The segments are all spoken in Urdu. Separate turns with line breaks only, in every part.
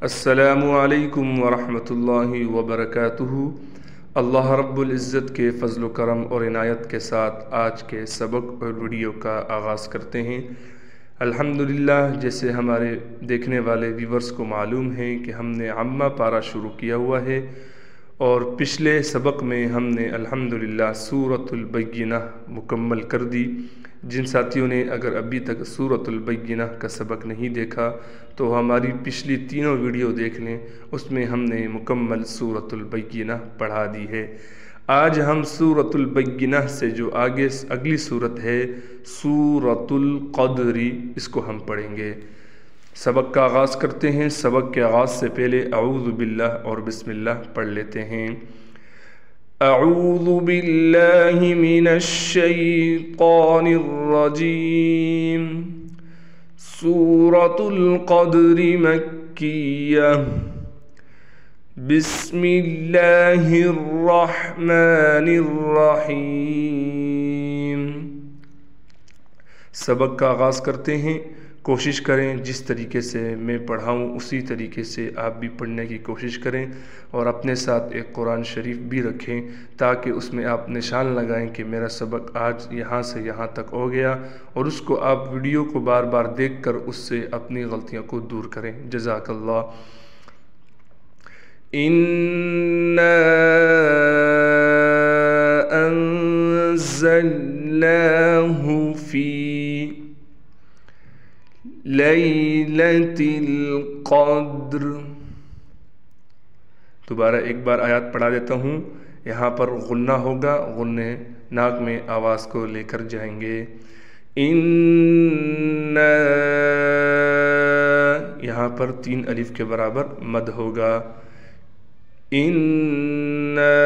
السلام علیکم ورحمۃ اللہ وبرکاتہ۔ اللہ رب العزت کے فضل و کرم اور عنایت کے ساتھ آج کے سبق اور ویڈیو کا آغاز کرتے ہیں۔ الحمدللہ، جیسے ہمارے دیکھنے والے ویورز کو معلوم ہے کہ ہم نے عامہ پارہ شروع کیا ہوا ہے، اور پچھلے سبق میں ہم نے الحمدللہ سورۃ البینہ مکمل کر دی۔ جن ساتھیوں نے اگر ابھی تک سورۃ البینہ کا سبق نہیں دیکھا تو ہماری پچھلی تینوں ویڈیو دیکھ لیں، اس میں ہم نے مکمل سورۃ البینہ پڑھا دی ہے۔ آج ہم سورۃ البینہ سے جو اگلی سورت ہے سورۃ القدر، اس کو ہم پڑھیں گے۔ سبق کا آغاز کرتے ہیں۔ سبق کے آغاز سے پہلے اعوذ باللہ اور بسم اللہ پڑھ لیتے ہیں۔ اعوذ باللہ من الشیطان الرجیم۔ سورۃ القدر مکیہ۔ بسم اللہ الرحمن الرحیم۔ سبق کا آغاز کرتے ہیں۔ کوشش کریں جس طریقے سے میں پڑھاؤں اسی طریقے سے آپ بھی پڑھنے کی کوشش کریں، اور اپنے ساتھ ایک قرآن شریف بھی رکھیں تاکہ اس میں آپ نشان لگائیں کہ میرا سبق آج یہاں سے یہاں تک ہو گیا، اور اس کو آپ ویڈیو کو بار بار دیکھ کر اس سے اپنی غلطیوں کو دور کریں۔ جزاک اللہ۔ اِنَّا أَنزَلْنَاهُ فِي لیلۃ القدر۔ دوبارہ ایک بار آیات پڑھا دیتا ہوں۔ یہاں پر غنہ ہوگا، غنّے ناک میں آواز کو لے کر جائیں گے۔ اِنَّا، یہاں پر 3 الف کے برابر مد ہوگا۔ اِنَّا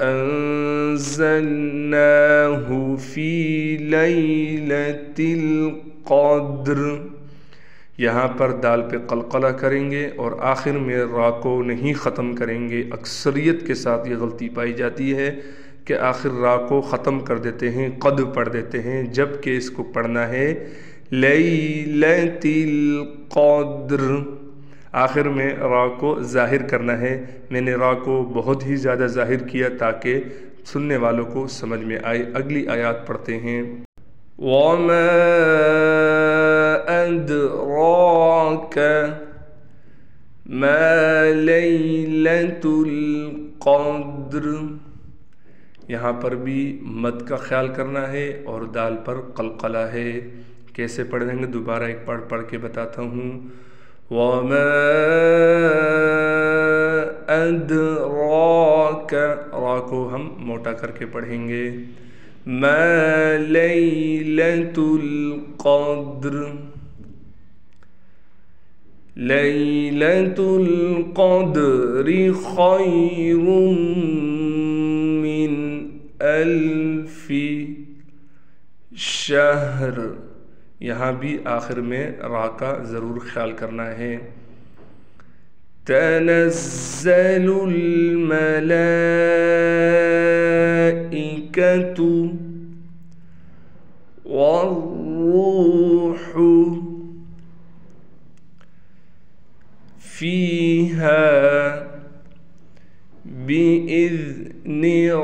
أَنزَلْنَاهُ فِي لیلۃ القدر۔ یہاں پر دال پہ قلقلہ کریں گے اور آخر میں را کو نہیں ختم کریں گے۔ اکثریت کے ساتھ یہ غلطی پائی جاتی ہے کہ آخر را کو ختم کر دیتے ہیں، قد پڑھ دیتے ہیں، جبکہ اس کو پڑھنا ہے لیلۃ القدر۔ آخر میں را کو ظاہر کرنا ہے۔ میں نے را کو بہت ہی زیادہ ظاہر کیا تاکہ سننے والوں کو سمجھ میں آئے۔ اگلی آیات پڑھتے ہیں۔ وَمَا أَدْرَاكَ مَا لَيْلَةُ الْقَدْرِ۔ یہاں پر بھی مد کا خیال کرنا ہے اور دال پر قلقلہ ہے۔ کیسے پڑھیں گے؟ دوبارہ ایک پڑھ کے بتاتا ہوں۔ وَمَا أَدْرَاكَ، را کو ہم موٹا کر کے پڑھیں گے۔ مَا لیلۃ القدر، لیلۃ القدر خیر من الف شہر۔ یہاں بھی آخر میں را کا ضرور خیال کرنا ہے۔ تنزل الملائکۃ والروح فیہا بإذن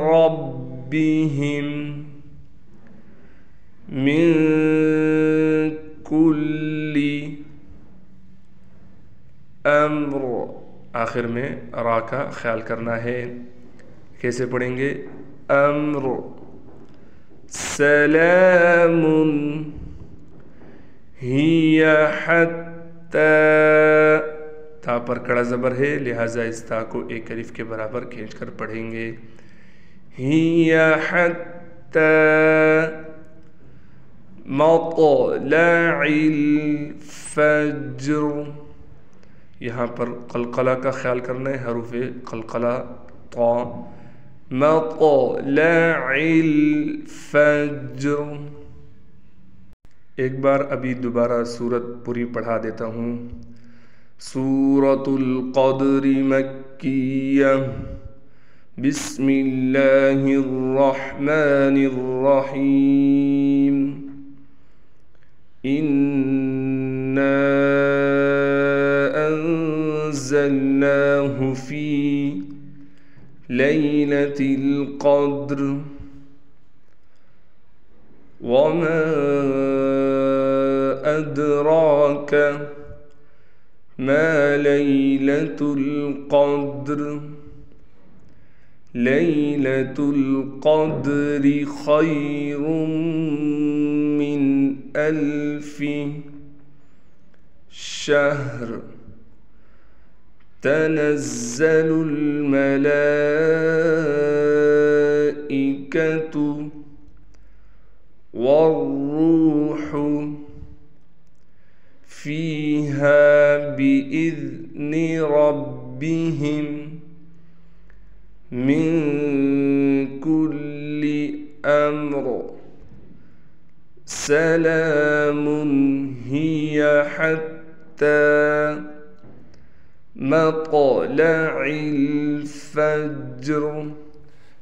ربہم من کل امر۔ آخر میں را کا خیال کرنا ہے۔ کیسے پڑھیں گے؟ امر سلام ہی حتی، تا پر کڑا زبر ہے لہٰذا اس تا کو 1 الف کے برابر کھینچ کر پڑھیں گے۔ ہی حتی مطلع الفجر۔ یہاں پر قلقلہ کا خیال کرنا ہے، حروف قلقلہ طا۔ مطلع الفجر۔ ایک بار ابھی دوبارہ سورت پوری پڑھا دیتا ہوں۔ سورۃ القدر مکیہ۔ بسم اللہ الرحمن الرحیم۔ إنا أنزلناه في ليلة القدر وما أدراك ما ليلة القدر ليلة القدر خير من 1000 شهر تنزل الملائكة والروح فيها بإذن ربهم من كل أمر سلام هي حتى مطلع الفجر।